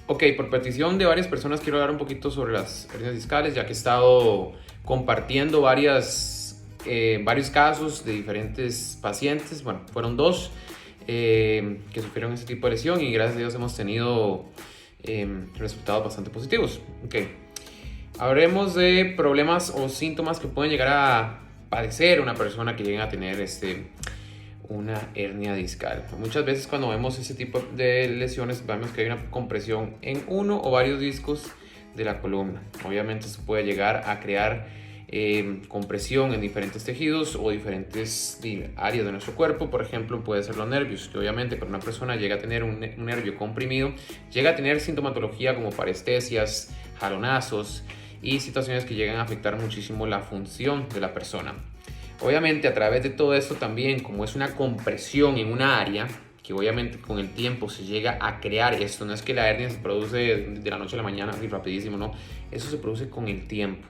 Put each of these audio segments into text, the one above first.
Ok, por petición de varias personas quiero hablar un poquito sobre las hernias discales, ya que he estado compartiendo varios casos de diferentes pacientes. Bueno, fueron dos que sufrieron ese tipo de lesión y gracias a Dios hemos tenido resultados bastante positivos. Ok, hablemos de problemas o síntomas que pueden llegar a padecer una persona que llegue a tener una hernia discal. Muchas veces cuando vemos ese tipo de lesiones vemos que hay una compresión en uno o varios discos de la columna. Obviamente esto puede llegar a crear compresión en diferentes tejidos o diferentes áreas de nuestro cuerpo. Por ejemplo, puede ser los nervios, que obviamente cuando una persona llega a tener un nervio comprimido, llega a tener sintomatología como parestesias, jalonazos y situaciones que llegan a afectar muchísimo la función de la persona. Obviamente a través de todo esto también, como es una compresión en una área, que obviamente con el tiempo se llega a crear esto, no es que la hernia se produce de la noche a la mañana y rapidísimo, no, eso se produce con el tiempo.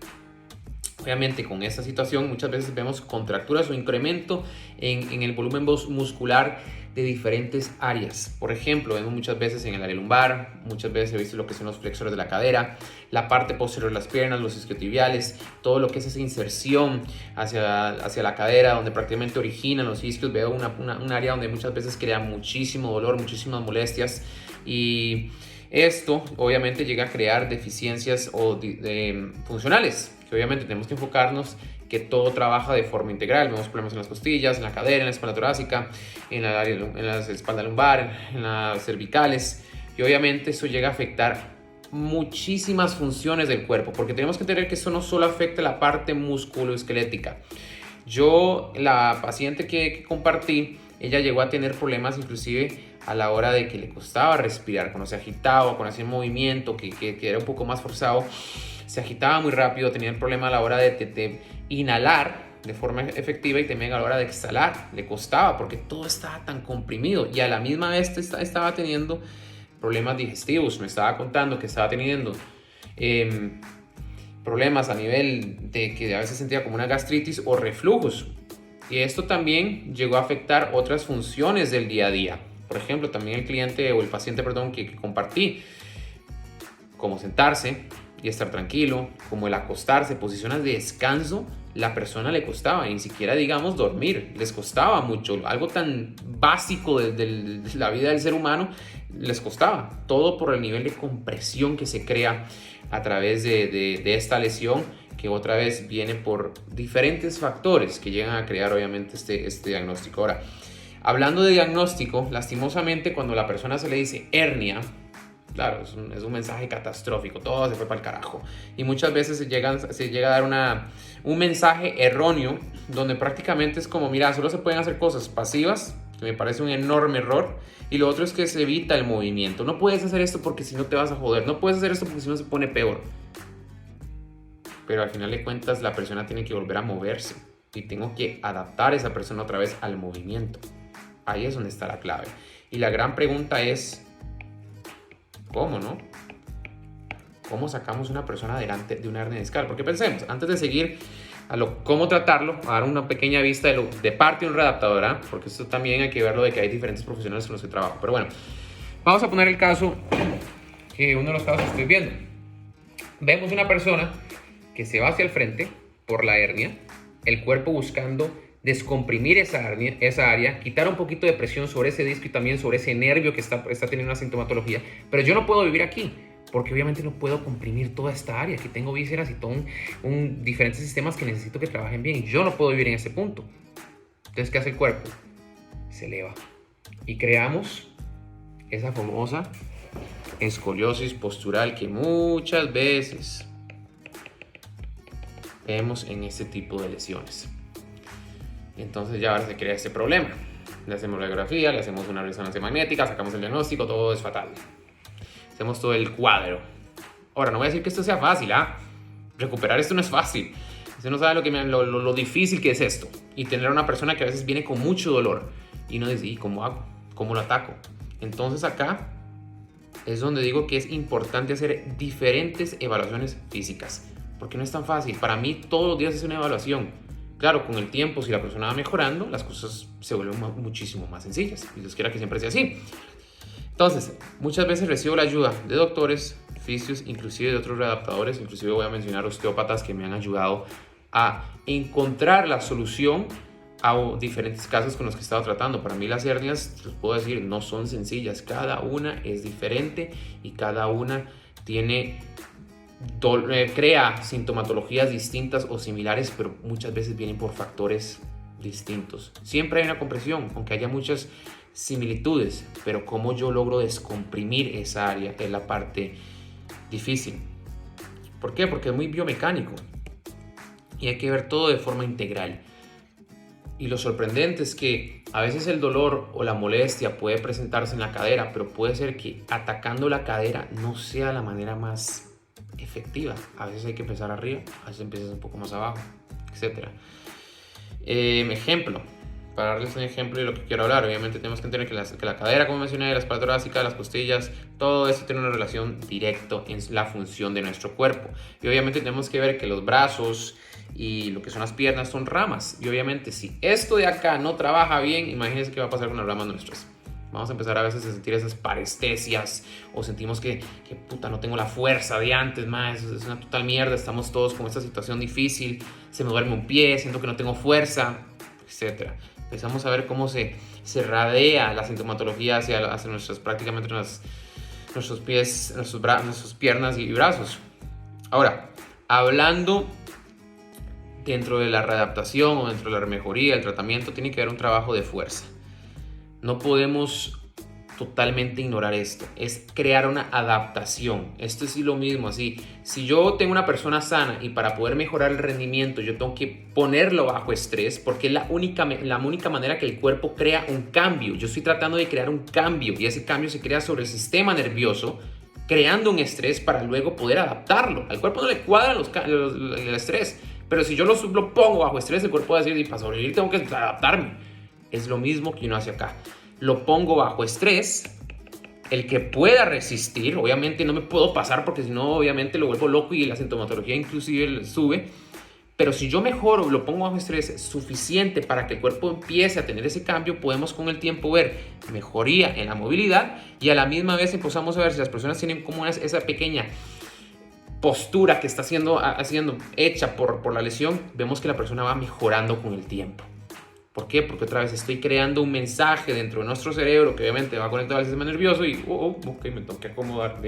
Obviamente con esta situación muchas veces vemos contracturas o incremento en el volumen muscular de diferentes áreas. Por ejemplo, vemos muchas veces en el área lumbar, muchas veces he visto lo que son los flexores de la cadera, la parte posterior de las piernas, los isquiotibiales, todo lo que es esa inserción hacia la cadera, donde prácticamente originan los isquios. Veo un área donde muchas veces crea muchísimo dolor, muchísimas molestias, y esto obviamente llega a crear deficiencias funcionales, que obviamente tenemos que enfocarnos que todo trabaja de forma integral. Vemos problemas en las costillas, en la cadera, en la espalda torácica, en la espalda lumbar, en las cervicales, y obviamente eso llega a afectar muchísimas funciones del cuerpo, porque tenemos que entender que eso no solo afecta la parte musculoesquelética. La paciente que compartí, ella llegó a tener problemas inclusive a la hora de que le costaba respirar, cuando se agitaba, cuando hacía movimiento que era un poco más forzado, se agitaba muy rápido, tenía el problema a la hora de inhalar de forma efectiva y también a la hora de exhalar, le costaba porque todo estaba tan comprimido, y a la misma vez estaba teniendo problemas digestivos. Me estaba contando que estaba teniendo problemas a nivel de que a veces sentía como una gastritis o reflujos, y esto también llegó a afectar otras funciones del día a día. Por ejemplo, también el cliente o el paciente, perdón, que compartí, como sentarse y estar tranquilo, como el acostarse, posiciones de descanso, la persona le costaba, ni siquiera digamos dormir, les costaba mucho, algo tan básico de la vida del ser humano les costaba, todo por el nivel de compresión que se crea a través de esta lesión, que otra vez viene por diferentes factores que llegan a crear obviamente este diagnóstico. Ahora, hablando de diagnóstico, lastimosamente cuando la persona se le dice hernia, claro, es un mensaje catastrófico, todo se fue para el carajo. Y muchas veces se llega a dar un mensaje erróneo, donde prácticamente es como, mira, solo se pueden hacer cosas pasivas, que me parece un enorme error, y lo otro es que se evita el movimiento. No puedes hacer esto porque si no te vas a joder, no puedes hacer esto porque si no se pone peor. Pero al final de cuentas la persona tiene que volver a moverse, y tengo que adaptar a esa persona otra vez al movimiento. Ahí es donde está la clave. Y la gran pregunta es, ¿cómo, no? ¿Cómo sacamos una persona adelante de una hernia discal? Porque pensemos, antes de seguir a cómo tratarlo, a dar una pequeña vista de parte de un readaptador, ¿eh? Porque esto también hay que verlo, de que hay diferentes profesionales con los que trabajo. Pero bueno, vamos a poner el caso, uno de los casos que estoy viendo. Vemos una persona que se va hacia el frente por la hernia, el cuerpo buscando descomprimir esa área, quitar un poquito de presión sobre ese disco y también sobre ese nervio que está teniendo una sintomatología. Pero yo no puedo vivir aquí, porque obviamente no puedo comprimir toda esta área. Aquí tengo vísceras y diferentes sistemas que necesito que trabajen bien, y yo no puedo vivir en ese punto. Entonces, ¿qué hace el cuerpo? Se eleva y creamos esa famosa escoliosis postural que muchas veces vemos en este tipo de lesiones. Entonces ya ahora se crea este problema. Le hacemos radiografía, le hacemos una resonancia magnética, sacamos el diagnóstico, todo es fatal. Hacemos todo el cuadro. Ahora, no voy a decir que esto sea fácil, ¿ah? Recuperar esto no es fácil. Usted no sabe lo difícil que es esto. Y tener a una persona que a veces viene con mucho dolor y no dice, ¿y cómo hago? ¿Cómo lo ataco? Entonces acá es donde digo que es importante hacer diferentes evaluaciones físicas, porque no es tan fácil. Para mí todos los días es una evaluación. Claro, con el tiempo, si la persona va mejorando, las cosas se vuelven muchísimo más sencillas. Y Dios quiera que siempre sea así. Entonces, muchas veces recibo la ayuda de doctores, fisios, inclusive de otros readaptadores, inclusive voy a mencionar osteópatas que me han ayudado a encontrar la solución a diferentes casos con los que he estado tratando. Para mí las hernias, les puedo decir, no son sencillas, cada una es diferente y cada una crea sintomatologías distintas o similares, pero muchas veces vienen por factores distintos. Siempre hay una compresión, aunque haya muchas similitudes, pero cómo yo logro descomprimir esa área es la parte difícil. ¿Por qué? Porque es muy biomecánico y hay que ver todo de forma integral. Y lo sorprendente es que a veces el dolor o la molestia puede presentarse en la cadera, pero puede ser que atacando la cadera no sea la manera más efectiva. A veces hay que empezar arriba, a veces empiezas un poco más abajo, etc. Ejemplo, para darles un ejemplo de lo que quiero hablar, obviamente tenemos que entender que la cadera, como mencioné, la espalda torácica, las costillas, todo esto tiene una relación directa en la función de nuestro cuerpo. Y obviamente tenemos que ver que los brazos y lo que son las piernas son ramas. Y obviamente si esto de acá no trabaja bien, imagínense qué va a pasar con las ramas nuestras. Vamos a empezar a veces a sentir esas parestesias o sentimos que puta, no tengo la fuerza de antes, más es una total mierda, estamos todos con esta situación difícil, se me duerme un pie, siento que no tengo fuerza, etc. Empezamos a ver cómo se radea la sintomatología hacia nuestras, prácticamente nuestros pies, nuestras piernas y brazos. Ahora, hablando dentro de la readaptación o dentro de la mejoría, el tratamiento, tiene que haber un trabajo de fuerza. No podemos totalmente ignorar esto. Es crear una adaptación. Esto es lo mismo, así. Si yo tengo una persona sana y para poder mejorar el rendimiento yo tengo que ponerlo bajo estrés, porque es la única manera que el cuerpo crea un cambio. Yo estoy tratando de crear un cambio y ese cambio se crea sobre el sistema nervioso, creando un estrés para luego poder adaptarlo. Al cuerpo no le cuadra el estrés, pero si yo lo pongo bajo estrés, el cuerpo va a decir, y para sobrevivir tengo que adaptarme. Es lo mismo que uno hace acá. Lo pongo bajo estrés, el que pueda resistir, obviamente no me puedo pasar porque si no obviamente lo vuelvo loco y la sintomatología inclusive sube, pero si yo mejoro, lo pongo bajo estrés suficiente para que el cuerpo empiece a tener ese cambio, podemos con el tiempo ver mejoría en la movilidad y a la misma vez empezamos a ver si las personas tienen como esa pequeña postura que está siendo hecha por la lesión, vemos que la persona va mejorando con el tiempo. ¿Por qué? Porque otra vez estoy creando un mensaje dentro de nuestro cerebro que obviamente va conectado al sistema nervioso y ok, me tengo que acomodar.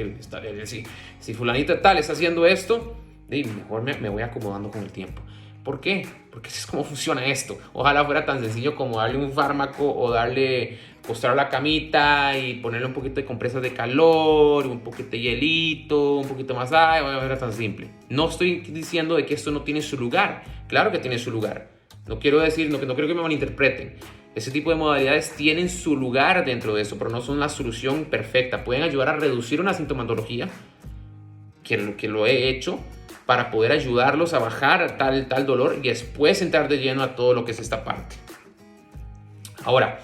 Si fulanita tal está haciendo esto, mejor me voy acomodando con el tiempo. ¿Por qué? Porque así es como funciona esto. Ojalá fuera tan sencillo como darle un fármaco o acostar a la camita y ponerle un poquito de compresas de calor, un poquito de hielito, un poquito más. Era tan simple. No estoy diciendo de que esto no tiene su lugar. Claro que tiene su lugar. No quiero decir, no quiero que me malinterpreten. Ese tipo de modalidades tienen su lugar dentro de eso, pero no son la solución perfecta. Pueden ayudar a reducir una sintomatología, que lo he hecho, para poder ayudarlos a bajar tal dolor y después entrar de lleno a todo lo que es esta parte. Ahora,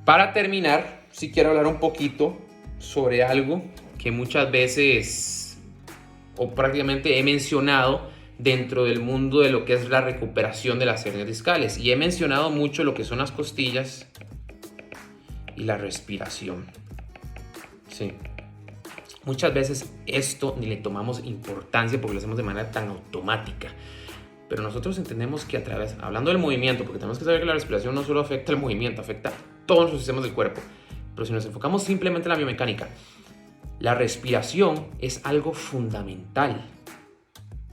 para terminar, sí quiero hablar un poquito sobre algo que muchas veces o prácticamente he mencionado dentro del mundo de lo que es la recuperación de las hernias discales. Y he mencionado mucho lo que son las costillas y la respiración. Sí. Muchas veces esto ni le tomamos importancia porque lo hacemos de manera tan automática. Pero nosotros entendemos que hablando del movimiento, porque tenemos que saber que la respiración no solo afecta el movimiento, afecta todos los sistemas del cuerpo. Pero si nos enfocamos simplemente en la biomecánica, la respiración es algo fundamental.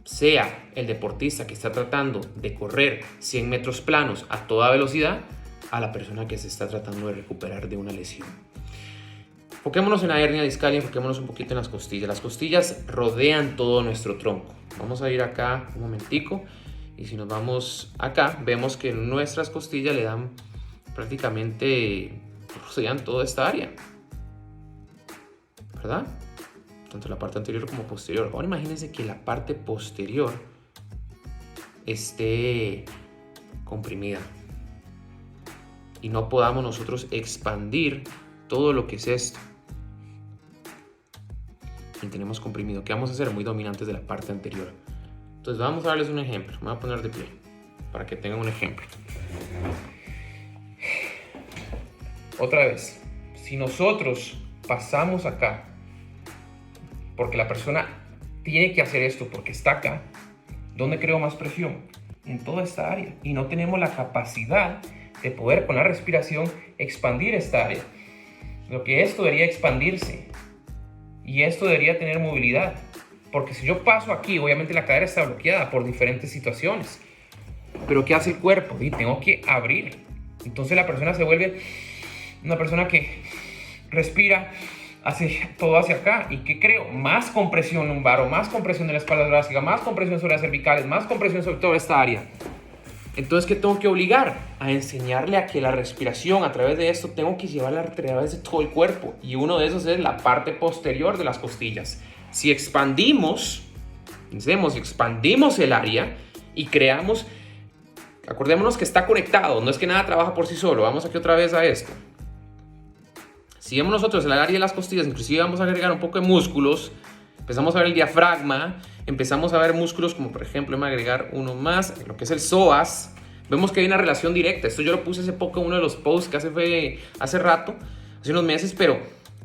Sea el deportista que está tratando de correr 100 metros planos a toda velocidad, a la persona que se está tratando de recuperar de una lesión. Enfoquémonos en la hernia discal y enfoquémonos un poquito en las costillas. Las costillas rodean todo nuestro tronco. Vamos a ir acá un momentico y si nos vamos acá, vemos que nuestras costillas le dan prácticamente, rodean toda esta área, ¿verdad? Tanto la parte anterior como posterior. Ahora imagínense que la parte posterior esté comprimida y no podamos nosotros expandir todo lo que es esto. Y tenemos comprimido. ¿Qué vamos a hacer? Muy dominantes de la parte anterior. Entonces vamos a darles un ejemplo. Me voy a poner de pie para que tengan un ejemplo. Otra vez. si nosotros pasamos acá, porque la persona tiene que hacer esto porque está acá, ¿dónde creo más presión? En toda esta área. Y no tenemos la capacidad de poder con la respiración expandir esta área. Lo que esto debería expandirse. Y esto debería tener movilidad. Porque si yo paso aquí, obviamente la cadera está bloqueada por diferentes situaciones. Pero ¿qué hace el cuerpo? Y tengo que abrir. Entonces la persona se vuelve una persona que respira, hace todo hacia acá. ¿Y qué creo? Más compresión lumbar, o más compresión de la espalda torácica, más compresión sobre las cervicales, más compresión sobre toda esta área. Entonces, ¿qué tengo que obligar? A enseñarle a que la respiración, a través de esto, tengo que llevarla a través de todo el cuerpo. Y uno de esos es la parte posterior de las costillas. Si expandimos el área y creamos, acordémonos que está conectado, no es que nada trabaja por sí solo. Vamos aquí otra vez a esto. Si vemos nosotros el área de las costillas, inclusive vamos a agregar un poco de músculos, empezamos a ver el diafragma, empezamos a ver músculos como por ejemplo, voy a agregar uno más, lo que es el psoas. Vemos que hay una relación directa. Esto yo lo puse hace poco en uno de los posts que hace rato, hace unos meses, pero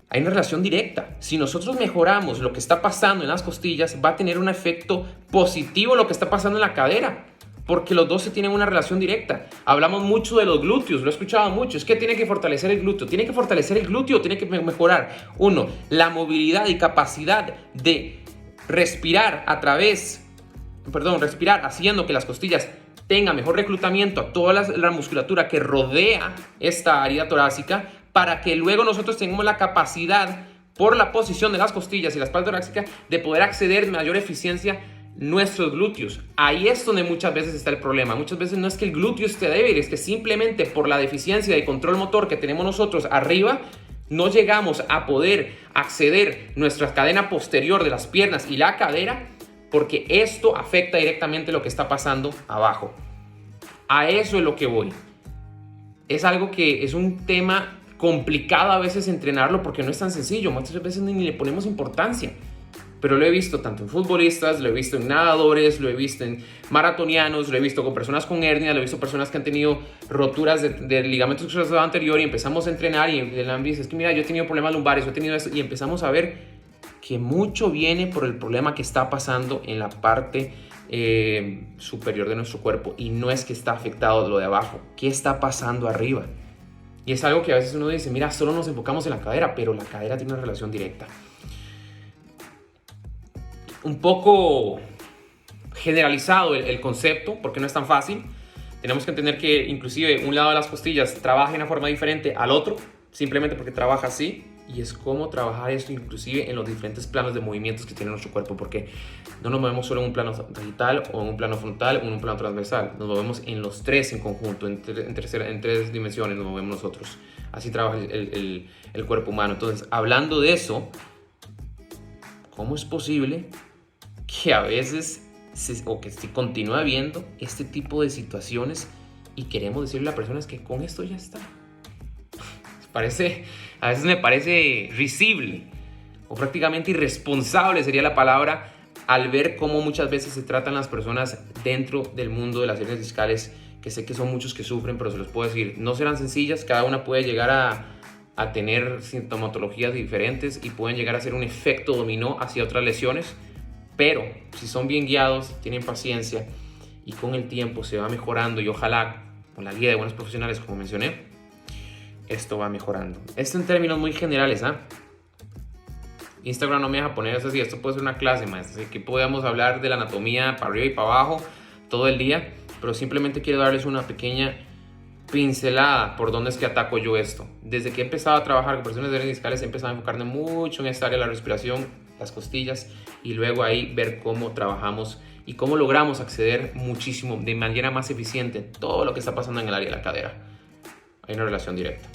hay una relación directa. Si nosotros mejoramos lo que está pasando en las costillas, va a tener un efecto positivo lo que está pasando en la cadera, porque los dos se tienen una relación directa. Hablamos mucho de los glúteos, lo he escuchado mucho. Es que tiene que fortalecer el glúteo. Tiene que fortalecer el glúteo, tiene que mejorar, uno, la movilidad y capacidad de respirar respirar haciendo que las costillas tengan mejor reclutamiento a toda la musculatura que rodea esta área torácica, para que luego nosotros tengamos la capacidad, por la posición de las costillas y la espalda torácica, de poder acceder en mayor eficiencia nuestros glúteos. Ahí es donde muchas veces está el problema. Muchas veces no es que el glúteo esté débil, es que simplemente por la deficiencia de control motor que tenemos nosotros arriba, no llegamos a poder acceder nuestra cadena posterior de las piernas y la cadera, porque esto afecta directamente lo que está pasando abajo. A eso es lo que voy. Es algo que es un tema complicado a veces entrenarlo, porque no es tan sencillo. Muchas veces ni le ponemos importancia. Pero lo he visto tanto en futbolistas, lo he visto en nadadores, lo he visto en maratonianos, lo he visto con personas con hernia, lo he visto personas que han tenido roturas de ligamentos cruzados anterior, y empezamos a entrenar y el ambis dice, es que mira, yo he tenido problemas lumbares, yo he tenido esto, y empezamos a ver que mucho viene por el problema que está pasando en la parte superior de nuestro cuerpo, y no es que está afectado lo de abajo. ¿Qué está pasando arriba? Y es algo que a veces uno dice, mira, solo nos enfocamos en la cadera, pero la cadera tiene una relación directa. Un poco generalizado el concepto, porque no es tan fácil. Tenemos que entender que inclusive un lado de las costillas trabaja de una forma diferente al otro, simplemente porque trabaja así, y es cómo trabajar esto inclusive en los diferentes planos de movimientos que tiene nuestro cuerpo, porque no nos movemos solo en un plano digital o en un plano frontal o en un plano transversal, nos movemos en los tres en conjunto, en tres dimensiones nos movemos nosotros. Así trabaja el cuerpo humano. Entonces, hablando de eso, ¿cómo es posible que a veces que se continúa viendo este tipo de situaciones y queremos decirle a las personas que con esto ya está? A veces me parece risible o prácticamente irresponsable sería la palabra, al ver cómo muchas veces se tratan las personas dentro del mundo de las hernias discales, que sé que son muchos que sufren, pero se los puedo decir, no serán sencillas, cada una puede llegar a tener sintomatologías diferentes y pueden llegar a ser un efecto dominó hacia otras lesiones, pero si son bien guiados, tienen paciencia y con el tiempo se va mejorando, y ojalá con la guía de buenos profesionales, como mencioné, esto va mejorando. Esto en términos muy generales, Instagram no me deja poner eso así, esto puede ser una clase, maestro, así que podemos hablar de la anatomía para arriba y para abajo todo el día, pero simplemente quiero darles una pequeña pincelada por dónde es que ataco yo esto. Desde que he empezado a trabajar con personas de hernias discales, he empezado a enfocarme mucho en esta área de la respiración, las costillas, y luego ahí ver cómo trabajamos y cómo logramos acceder muchísimo de manera más eficiente todo lo que está pasando en el área de la cadera. Hay una relación directa.